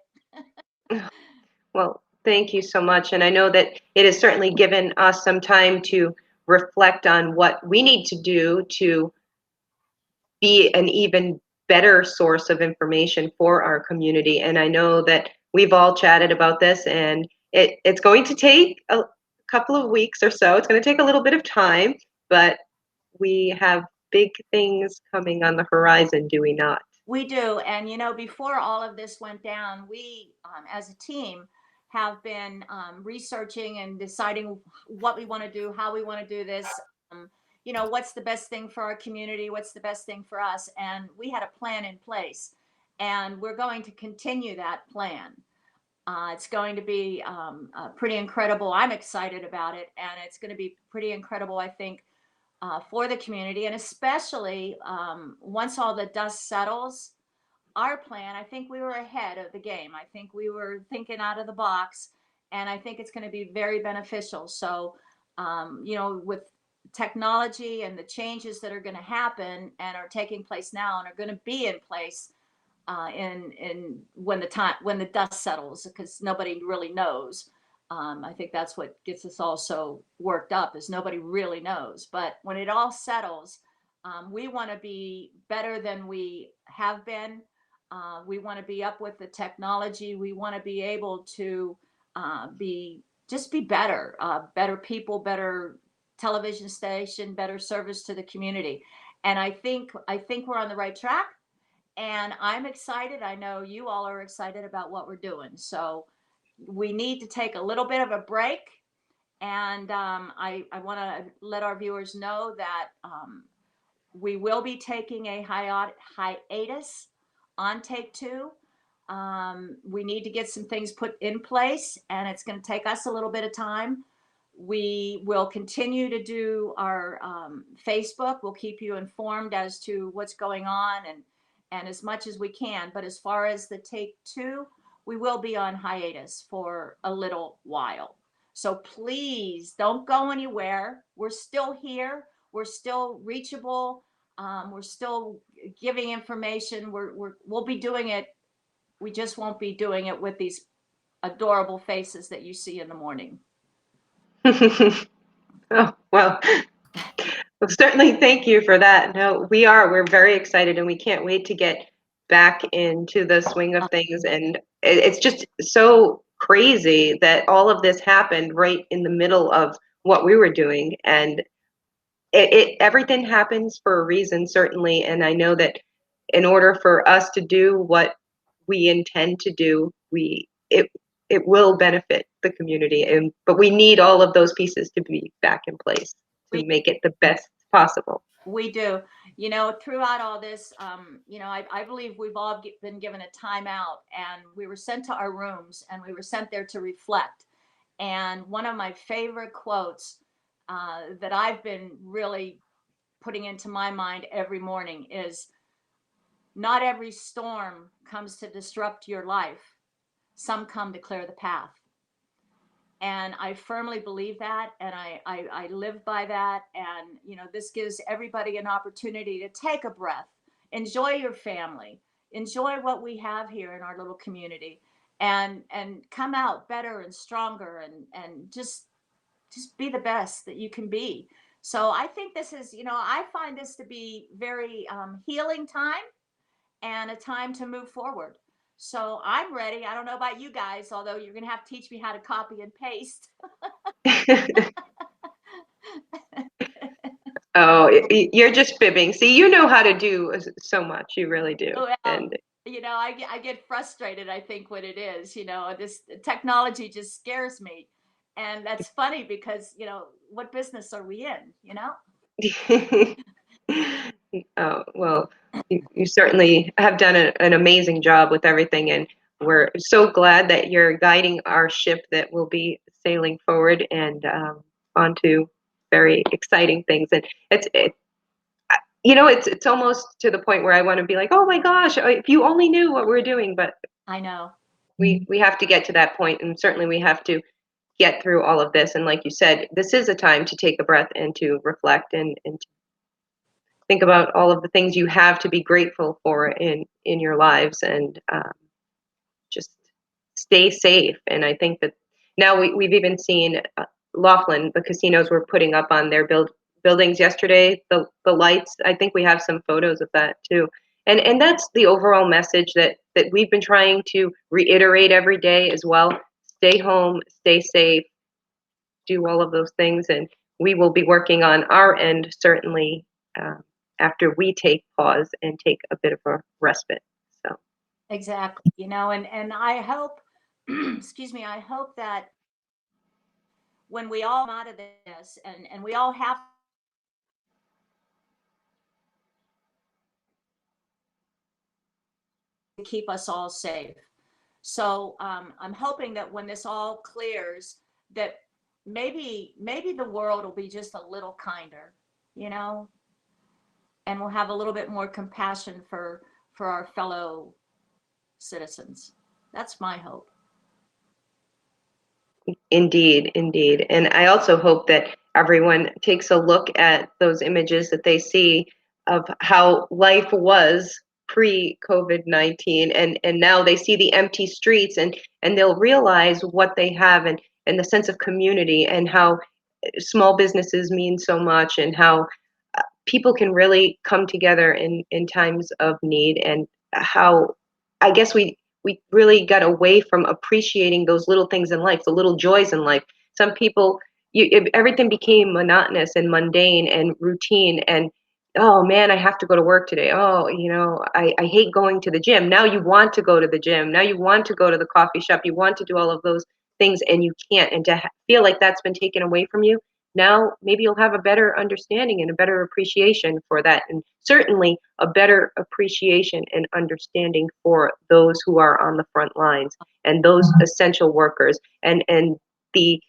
Well, thank you so much. And I know that it has certainly given us some time to reflect on what we need to do to be an even better source of information for our community. And I know that we've all chatted about this, and it's going to take a couple of weeks or so. It's going to take a little bit of time, but we have big things coming on the horizon, do we not? We do. And, before all of this went down, we, as a team, have been researching and deciding what we want to do, how we want to do this. What's the best thing for our community? What's the best thing for us? And we had a plan in place, and we're going to continue that plan. It's going to be pretty incredible. I'm excited about it, and it's going to be pretty incredible, I think, for the community, and especially once all the dust settles. Our plan, I think we were ahead of the game. I think we were thinking out of the box, and I think it's going to be very beneficial. So, with technology and the changes that are going to happen and are taking place now and are going to be in place in when the dust settles, because nobody really knows. I think that's what gets us all so worked up, is nobody really knows. But when it all settles, we want to be better than we have been. We want to be up with the technology. We want to be able to be better, better people, better television station, better service to the community. And I think we're on the right track. And I'm excited. I know you all are excited about what we're doing. So we need to take a little bit of a break. And I want to let our viewers know that we will be taking a hiatus on Take Two. We need to get some things put in place, and it's going to take us a little bit of time. We will continue to do our Facebook. We'll keep you informed as to what's going on and as much as we can. But as far as the Take Two, we will be on hiatus for a little while. So please don't go anywhere. We're still here. We're still reachable. We're still giving information. We'll be doing it. We just won't be doing it with these adorable faces that you see in the morning. Oh, well, certainly thank you for that. No, we're very excited and we can't wait to get back into the swing of things. And it's just so crazy that all of this happened right in the middle of what we were doing. And everything happens for a reason, certainly. And I know that in order for us to do what we intend to do, it will benefit the community. But we need all of those pieces to be back in place to make it the best possible. We do. Throughout all this, I believe we've all been given a timeout, and we were sent to our rooms, and we were sent there to reflect. And one of my favorite quotes that I've been really putting into my mind every morning is, "Not every storm comes to disrupt your life. Some come to clear the path." And I firmly believe that, and I live by that. And this gives everybody an opportunity to take a breath, enjoy your family, enjoy what we have here in our little community, and come out better and stronger, and just be the best that you can be. So I think this is, I find this to be very healing time and a time to move forward. So I'm ready. I don't know about you guys, although you're going to have to teach me how to copy and paste. Oh, you're just fibbing. See, you know how to do so much. You really do. Well, And I get frustrated, I think, when it is, this technology just scares me. And that's funny because, what business are we in, oh, well, you certainly have done an amazing job with everything. And we're so glad that you're guiding our ship that will be sailing forward and onto very exciting things. And it's almost to the point where I want to be like, oh my gosh, if you only knew what we're doing. But I know we have to get to that point, and certainly we have to get through all of this. And like you said, this is a time to take a breath and to reflect and to think about all of the things you have to be grateful for in your lives, and just stay safe. And I think that now we've even seen Laughlin, the casinos were putting up on their buildings yesterday, the lights. I think we have some photos of that too. And that's the overall message that we've been trying to reiterate every day as well. Stay home, stay safe, do all of those things. And we will be working on our end, certainly, after we take pause and take a bit of a respite. So exactly, and I hope, excuse me, I hope that when we all come out of this, and we all have to keep us all safe. So I'm hoping that when this all clears, that maybe the world will be just a little kinder, and we'll have a little bit more compassion for our fellow citizens. That's my hope. Indeed. And I also hope that everyone takes a look at those images that they see of how life was pre-COVID-19, and now they see the empty streets, and they'll realize what they have, and the sense of community, and how small businesses mean so much, and how people can really come together in times of need, and how I guess we really got away from appreciating those little things in life, the little joys in life. Some people, everything became monotonous and mundane and routine, and oh man, I have to go to work today. Oh, I hate going to the gym. Now you want to go to the gym. Now you want to go to the coffee shop. You want to do all of those things, and you can't. And to feel like that's been taken away from you, now maybe you'll have a better understanding and a better appreciation for that, and certainly a better appreciation and understanding for those who are on the front lines and those essential workers and the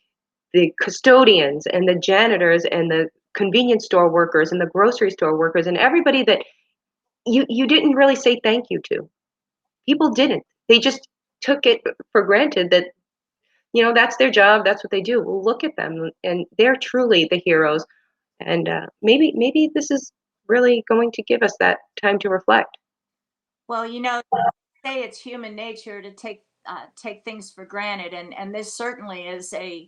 custodians and the janitors and the convenience store workers and the grocery store workers and everybody that you didn't really say thank you to. People didn't. They just took it for granted that that's their job, that's what they do. Well, look at them, and they're truly the heroes. And maybe this is really going to give us that time to reflect. Well, say it's human nature to take things for granted, and this certainly is a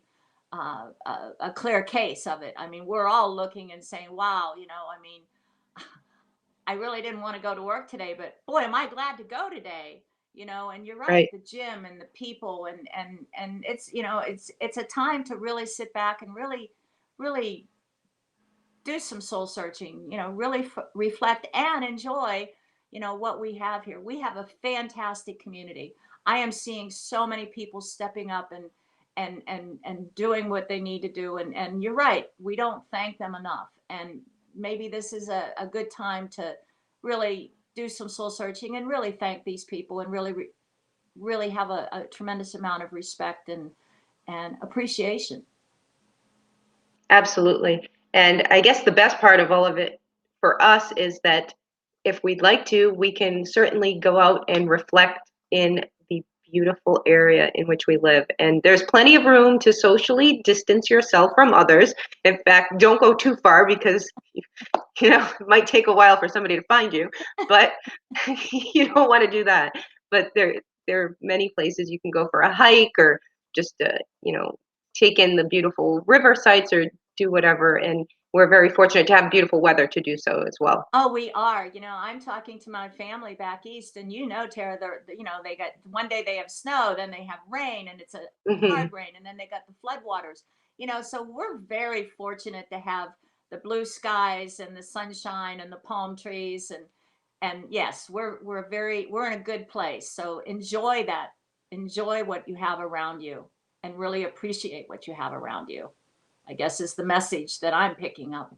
clear case of it. I mean, we're all looking and saying, wow, I really didn't want to go to work today, but boy, am I glad to go today. And you're right, the gym and the people and it's, it's a time to really sit back and really do some soul searching, really reflect and enjoy, what we have here. We have a fantastic community. I am seeing so many people stepping up and doing what they need to do. And you're right, we don't thank them enough. And maybe this is a good time to really do some soul searching and really thank these people and really have a tremendous amount of respect and appreciation. Absolutely. And I guess the best part of all of it for us is that if we'd like to, we can certainly go out and reflect in the beautiful area in which we live. And there's plenty of room to socially distance yourself from others. In fact, don't go too far because it might take a while for somebody to find you, but you don't want to do that. But there are many places you can go for a hike or just, take in the beautiful river sites or do whatever. And we're very fortunate to have beautiful weather to do so as well. Oh, we are. I'm talking to my family back east, and Tara, they got one day they have snow, then they have rain, and it's a hard rain, and then they got the floodwaters. So we're very fortunate to have the blue skies and the sunshine and the palm trees, and yes, we're in a good place. So enjoy that. Enjoy what you have around you, and really appreciate what you have around you, I guess is the message that I'm picking up.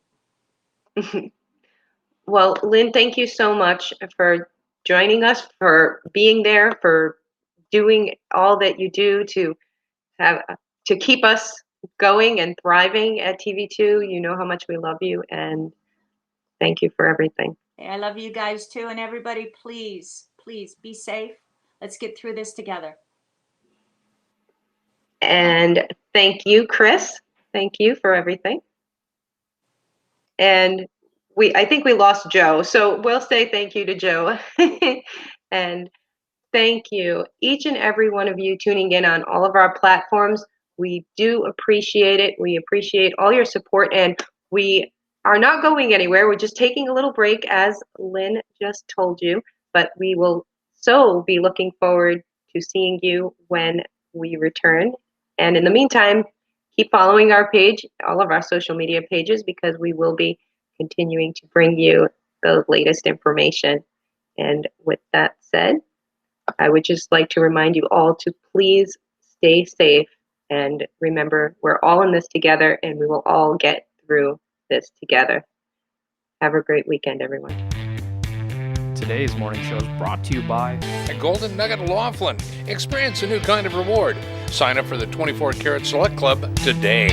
Well, Lynn, thank you so much for joining us, for being there, for doing all that you do to keep us going and thriving at TV2. You know how much we love you, and thank you for everything. I love you guys too, and everybody, please be safe. Let's get through this together. And thank you, Chris. Thank you for everything. And I think we lost Joe, so we'll say thank you to Joe. And thank you, each and every one of you tuning in on all of our platforms. We do appreciate it. We appreciate all your support, and we are not going anywhere. We're just taking a little break, as Lynn just told you, but we will so be looking forward to seeing you when we return. And in the meantime, keep following our page, all of our social media pages, because we will be continuing to bring you the latest information. And with that said, I would just like to remind you all to please stay safe, and remember, we're all in this together, and we will all get through this together. Have a great weekend, everyone. Today's morning show is brought to you by at Golden Nugget Laughlin. Experience a new kind of reward. Sign up for the 24 Karat Select Club today.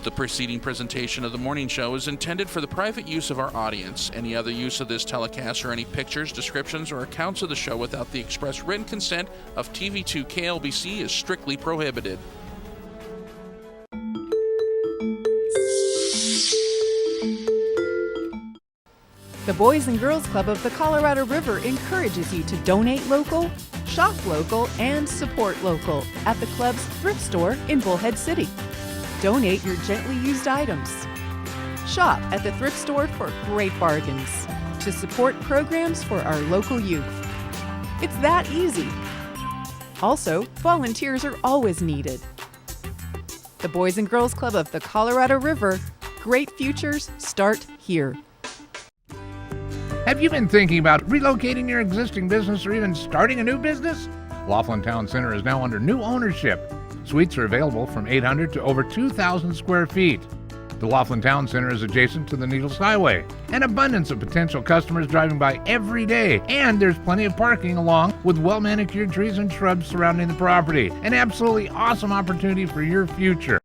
The preceding presentation of the morning show is intended for the private use of our audience. Any other use of this telecast or any pictures, descriptions, or accounts of the show without the express written consent of TV2 KLBC is strictly prohibited. The Boys and Girls Club of the Colorado River encourages you to donate local, shop local, and support local at the club's thrift store in Bullhead City. Donate your gently used items. Shop at the thrift store for great bargains. to support programs for our local youth. It's that easy. Also, volunteers are always needed. The Boys and Girls Club of the Colorado River. Great futures start here. Have you been thinking about relocating your existing business or even starting a new business? Laughlin Town Center is now under new ownership. Suites are available from 800 to over 2,000 square feet. The Laughlin Town Center is adjacent to the Needles Highway. An abundance of potential customers driving by every day, and there's plenty of parking along with well-manicured trees and shrubs surrounding the property. An absolutely awesome opportunity for your future.